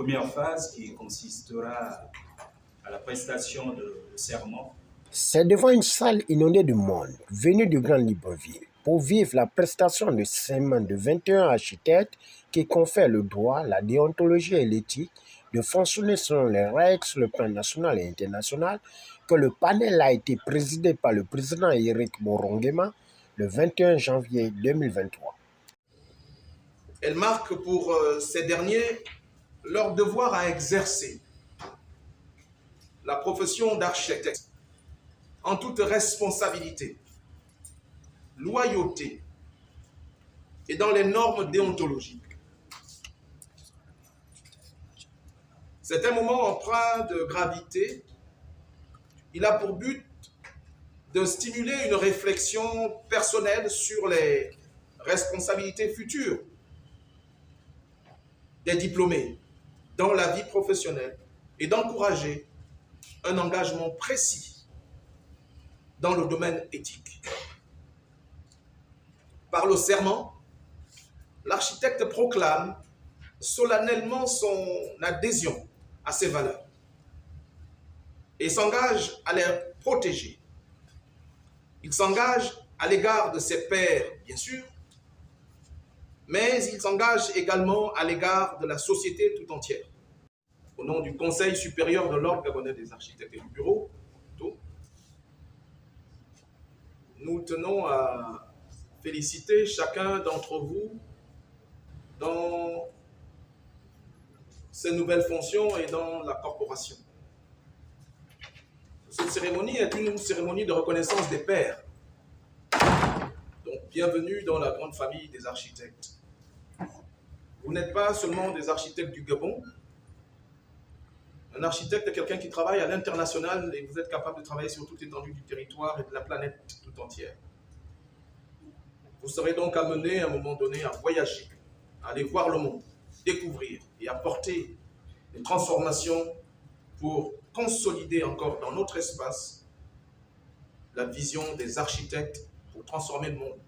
première phase qui consistera à la prestation de serment. C'est devant une salle inondée de monde, venu du Grand Libreville, pour vivre la prestation de serment de 21 architectes qui confèrent le droit, la déontologie et l'éthique de fonctionner selon les règles sur le plan national et international, que le panel a été présidé par le président Eric Morongema le 21 janvier 2023. Elle marque pour ces derniers leur devoir à exercer la profession d'architecte en toute responsabilité, loyauté et dans les normes déontologiques. C'est un moment empreint de gravité. Il a pour but de stimuler une réflexion personnelle sur les responsabilités futures des diplômés dans la vie professionnelle et d'encourager un engagement précis dans le domaine éthique. Par le serment, l'architecte proclame solennellement son adhésion à ces valeurs et s'engage à les protéger. Il s'engage à l'égard de ses pairs, bien sûr, mais il s'engage également à l'égard de la société tout entière. Au nom du Conseil supérieur de l'Ordre gabonais des architectes et du bureau, nous tenons à féliciter chacun d'entre vous dans ses nouvelles fonctions et dans la corporation. Cette cérémonie est une cérémonie de reconnaissance des pairs. Donc, bienvenue dans la grande famille des architectes. Vous n'êtes pas seulement des architectes du Gabon. Un architecte est quelqu'un qui travaille à l'international et vous êtes capable de travailler sur toute l'étendue du territoire et de la planète tout entière. Vous serez donc amené à un moment donné à voyager, à aller voir le monde, découvrir et apporter des transformations pour consolider encore dans notre espace la vision des architectes pour transformer le monde.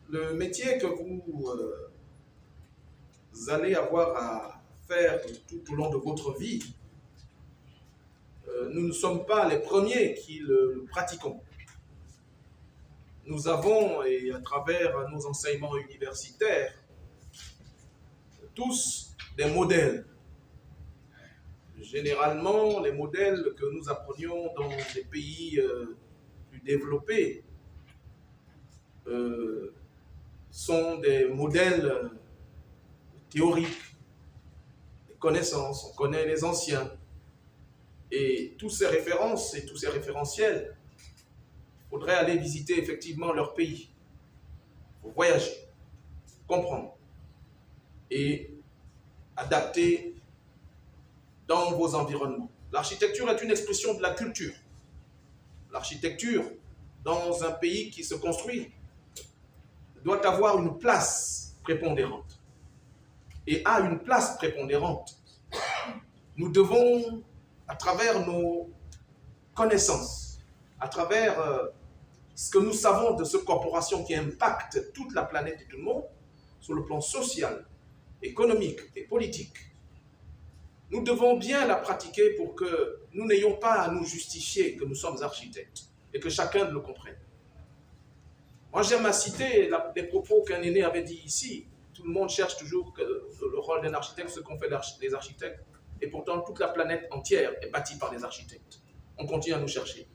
Le métier que vous allez avoir à faire tout au long de votre vie, nous ne sommes pas les premiers qui le pratiquons. Nous avons, et à travers nos enseignements universitaires, tous des modèles. Généralement, les modèles que nous apprenions dans les pays plus développés sont des modèles théoriques, des connaissances. On connaît les anciens. Et toutes ces références et tous ces référentiels, il faudrait aller visiter effectivement leur pays, pour voyager, comprendre et adapter dans vos environnements. L'architecture est une expression de la culture. L'architecture, dans un pays qui se construit, doit avoir une place prépondérante. Et a une place prépondérante. Nous devons, à travers nos connaissances, à travers ce que nous savons de cette corporation qui impacte toute la planète et tout le monde, sur le plan social, économique et politique, nous devons bien la pratiquer pour que nous n'ayons pas à nous justifier que nous sommes architectes et que chacun le comprenne. Moi, j'aime à citer les propos qu'un aîné avait dit ici. Tout le monde cherche toujours le rôle d'un architecte, ce qu'ont fait les architectes. Et pourtant, toute la planète entière est bâtie par les architectes. On continue à nous chercher.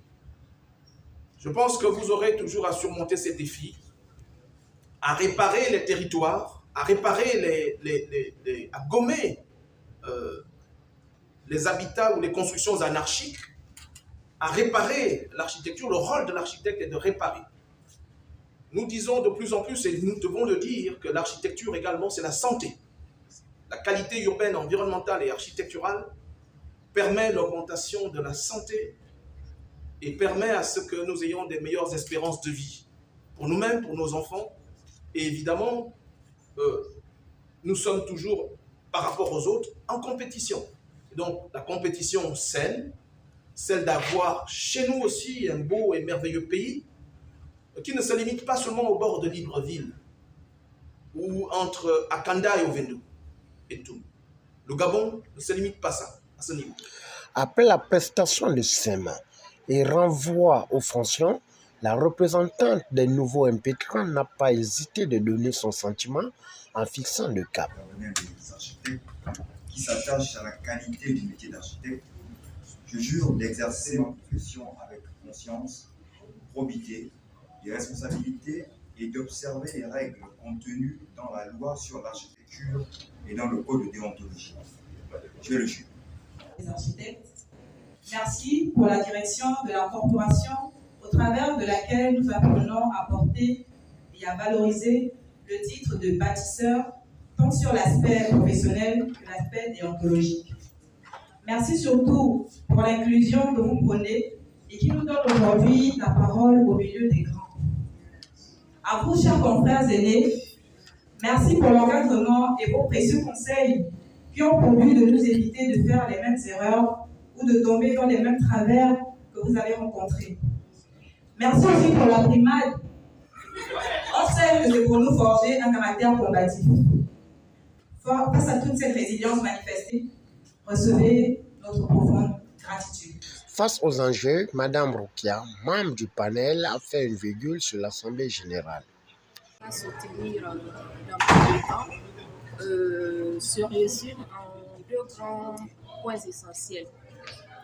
Je pense que vous aurez toujours à surmonter ces défis, à réparer les territoires, à réparer à gommer les habitats ou les constructions anarchiques, à réparer l'architecture. Le rôle de l'architecte est de réparer. Nous disons de plus en plus, et nous devons le dire, que l'architecture également, c'est la santé. La qualité urbaine, environnementale et architecturale permet l'augmentation de la santé et permet à ce que nous ayons des meilleures espérances de vie pour nous-mêmes, pour nos enfants. Et évidemment, nous sommes toujours, par rapport aux autres, en compétition. Et donc, la compétition saine, celle d'avoir chez nous aussi un beau et merveilleux pays, qui ne se limite pas seulement au bord de Libreville ou entre Akanda et Ovendo et tout, Le Gabon ne se limite pas à ce niveau. Après la prestation de serment et renvoi aux fonctions, la représentante des nouveaux impétrants n'a pas hésité de donner son sentiment en fixant le cap. Des architectes qui s'attachent à la qualité du métier d'architecte. Je jure d'exercer ma profession avec conscience, probité et responsabilité et d'observer les règles contenues dans la loi sur l'architecture et dans le code de déontologie. Je le jure. Les architectes, merci pour la direction de la corporation au travers de laquelle nous apprenons à porter et à valoriser le titre de bâtisseur tant sur l'aspect professionnel que l'aspect déontologique. Merci surtout pour l'inclusion que vous prenez et qui nous donne aujourd'hui la parole au milieu des grands. À vous, chers confrères aînés, merci pour l'encadrement et vos précieux conseils qui ont pour but de nous éviter de faire les mêmes erreurs ou de tomber dans les mêmes travers que vous avez rencontrés. Merci aussi pour la primade. On sait que c'est pour nous forger un caractère combatif. Face à toute cette résilience manifestée, recevez notre profonde gratitude. Face aux enjeux, Mme Rokia, membre du panel, a fait une virgule sur l'Assemblée générale. On va se tenir dans le temps se résume en deux grands points essentiels.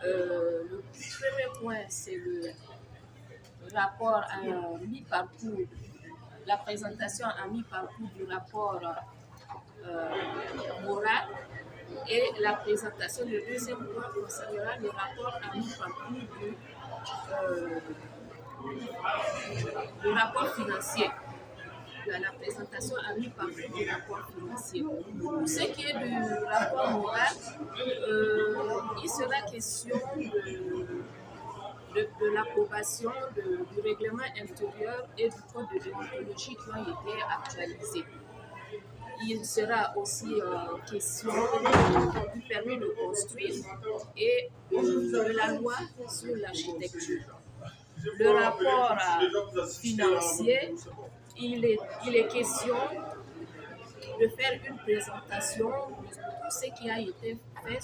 Le premier point, c'est le rapport à mi-parcours, la présentation à mi-parcours du rapport moral et la présentation du deuxième point concernera le rapport à mi-parcours du rapport financier. La présentation à mi-parcours du rapport financier. Pour ce qui est du rapport moral, il sera question de l'approbation du règlement intérieur et du code de déontologie qui ont été actualisés. Il sera aussi question du permis de construire et de la loi sur l'architecture. Le rapport financier, il est question de faire une présentation de tout ce qui a été fait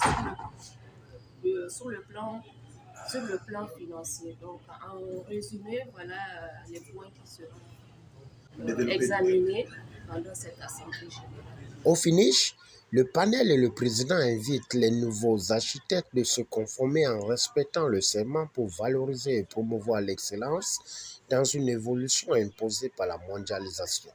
sur le plan financier. Donc, en résumé, voilà les points qui seront examinés pendant cette assemblée générale. Au finish, le panel et le président invitent les nouveaux architectes de se conformer en respectant le serment pour valoriser et promouvoir l'excellence dans une évolution imposée par la mondialisation.